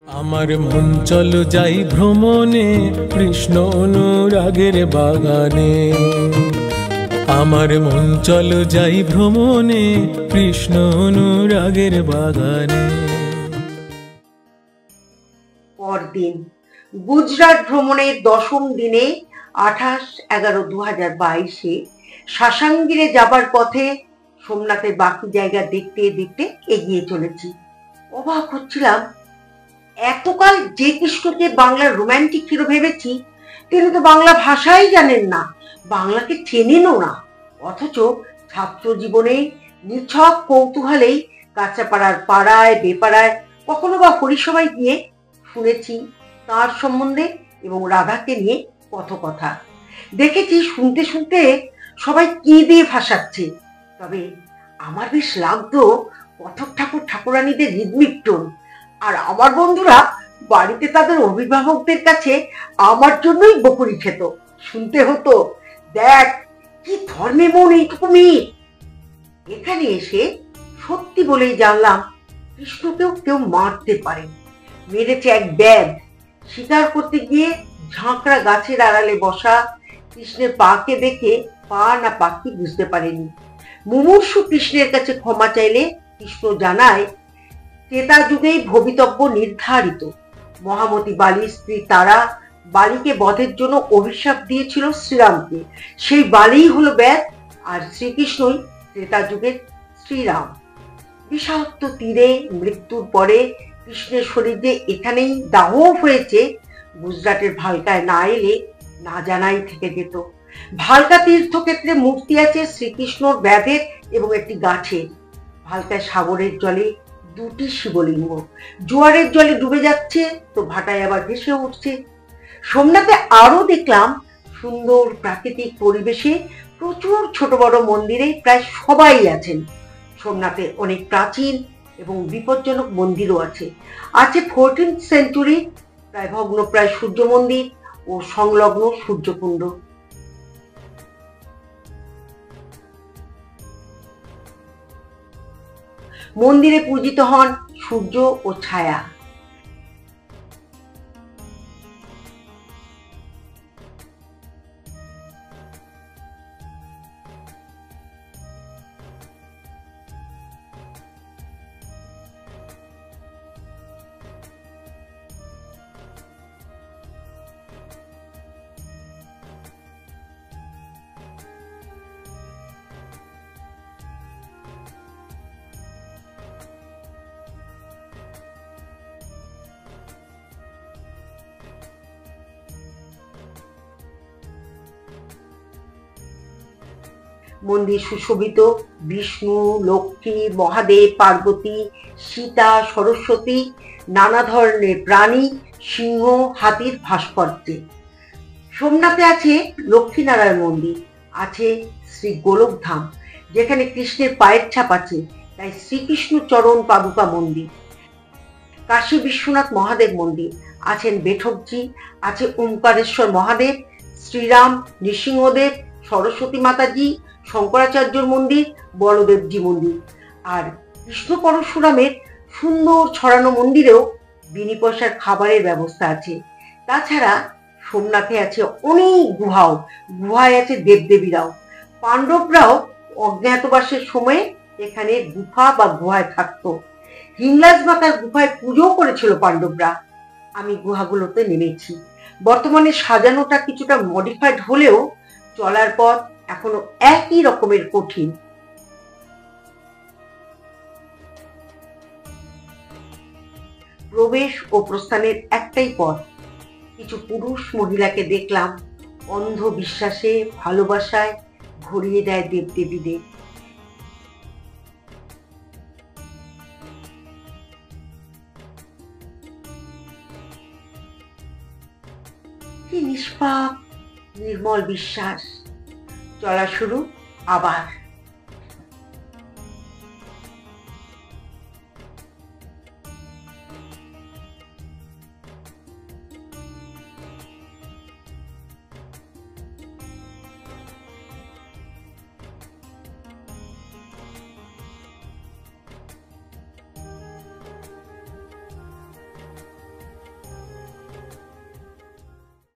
আমার মন চলো যাই ভ্রমণে কৃষ্ণ অনুরাগের বাগানে। আমার মন চলো যাই ভ্রমণে কৃষ্ণ অনুরাগের বাগানে। পরদিন গুজরাট ভ্রমণের 10ম দিনে 28/11/2022 সাসাঙ্গীরে যাবার পথে সোমনাথের বাকি জায়গা দেখতে দেখতে এগিয়ে চলেছি। অবাক হচ্ছিলাম, এতকাল যে কৃষ্ণকে বাংলার রোমান্টিক হিরো ভেবেছি, তিনি তো বাংলা ভাষাই জানেন না, বাংলাকে চেনেনও না। অথচ ছাত্র জীবনে নিছক কৌতূহলেই কাঁচাপাড়ার পাড়ায় বেপাড়ায় কখনো বা হরিসভায় গিয়ে শুনেছি তার সম্বন্ধে এবং রাধাকে নিয়ে কত কথা দেখেছি। শুনতে শুনতে সবাই কি দিয়ে ভাসাচ্ছে। তবে আমার বেশ লাগতো কথক ঠাকুর ঠাকুরানীদের রিদমিক টোন। আর আমার বন্ধুরা বাড়িতে তাদের অভিভাবকদের কাছে আমার জন্যই বকুড়ি খেত। শুনতে হতো, দেখ কি ধর্মে মন এইটুকু মেয়ে। এখানে এসে সত্যি বলেই জানলাম, কৃষ্ণকেও কেউ মারতে পারে। মেরেছে এক ব্যাধ। শিকার করতে গিয়ে ঝাঁকড়া গাছের আড়ালে বসা কৃষ্ণের পাকে দেখে পা না পাখি বুঝতে পারেনি। মুমূর্ষু কৃষ্ণের কাছে ক্ষমা চাইলে কৃষ্ণ জানায়, ত্রেতা যুগেই ভবিতব্য নির্ধারিত। মহামতি বালির স্ত্রী তারা বালিকে বধের জন্য অভিশাপ দিয়েছিল শ্রীরামকে। সেই বালিই হলো ব্যাধ, আর শ্রীকৃষ্ণই ত্রেতা যুগের শ্রীরাম। বিষাক্ত তীরে মৃত্যুর পরে কৃষ্ণের শরীর যে এখানেই দাহ হয়েছে, গুজরাটের ভালকায় না এলে না জানাই থেকে যেত। ভালকা তীর্থক্ষেত্রে মূর্তি আছে শ্রীকৃষ্ণর ব্যাধের এবং একটি গাছের। ভালকায় সাগরের জলে 2টি শিবলিঙ্গ, জোয়ারের জলে ডুবে যাচ্ছে তো ভাটায় আবার ভেসে উঠছে। সোমনাথে আরো দেখলাম সুন্দর প্রাকৃতিক পরিবেশে প্রচুর ছোট বড় মন্দিরে প্রায় সবাই আছেন। সোমনাথে অনেক প্রাচীন এবং বিপজ্জনক মন্দিরও আছে। 14th সেঞ্চুরি প্রায় ভগ্নপ্রায় সূর্য মন্দির ও সংলগ্ন সূর্যকুণ্ড। মন্দিরে পূজিত হন সূর্য ও ছায়া। মন্দির সুশোভিত বিষ্ণু, লক্ষ্মী, মহাদেব, পার্বতী, সীতা, সরস্বতী, নানা ধরনের প্রাণী, সিংহ, হাতির ভাস্কর্যে। সোমনাথে আছে লক্ষ্মীনারায়ণ মন্দির, আছে শ্রী গোলকধাম যেখানে কৃষ্ণের পায়ের ছাপ আছে, তাই শ্রীকৃষ্ণ চরণ পাদুকা মন্দির। কাশী বিশ্বনাথ মহাদেব মন্দির, আছেন বেঠকজি, আছে ওমকারেশ্বর মহাদেব, শ্রীরাম, নৃসিংহদেব, সরস্বতী মাতাজি, শঙ্করাচার্যর মন্দির, বলদেবজি মন্দির। আর কৃষ্ণ পরশুরামের সুন্দর ছড়ানো মন্দিরেও বিনি পয়সার খাবারের ব্যবস্থা আছে। তাছাড়া সোমনাথে আছে অনেক গুহায় আছে দেবদেবীরাও। পাণ্ডবরাও অজ্ঞাতবাসের সময়ে এখানে গুহা বা গুহায় থাকতো। হিংলাজ মাতার গুহায় পুজো করেছিল পাণ্ডবরা। আমি গুহাগুলোতে নেমেছি। বর্তমানে সাজানোটা কিছুটা মডিফাইড হলেও চলার পথ এখনো একই রকমের কঠিন। প্রবেশ ও প্রস্থানের একটাই পথ। কিছু পুরুষ মহিলাকে দেখলাম অন্ধ বিশ্বাসে ভালোবাসায় ভরিয়ে দেয় দেবদেবীদের। কি নিষ্পাপ নির্মল বিশ্বাস। চলা শুরু আবার।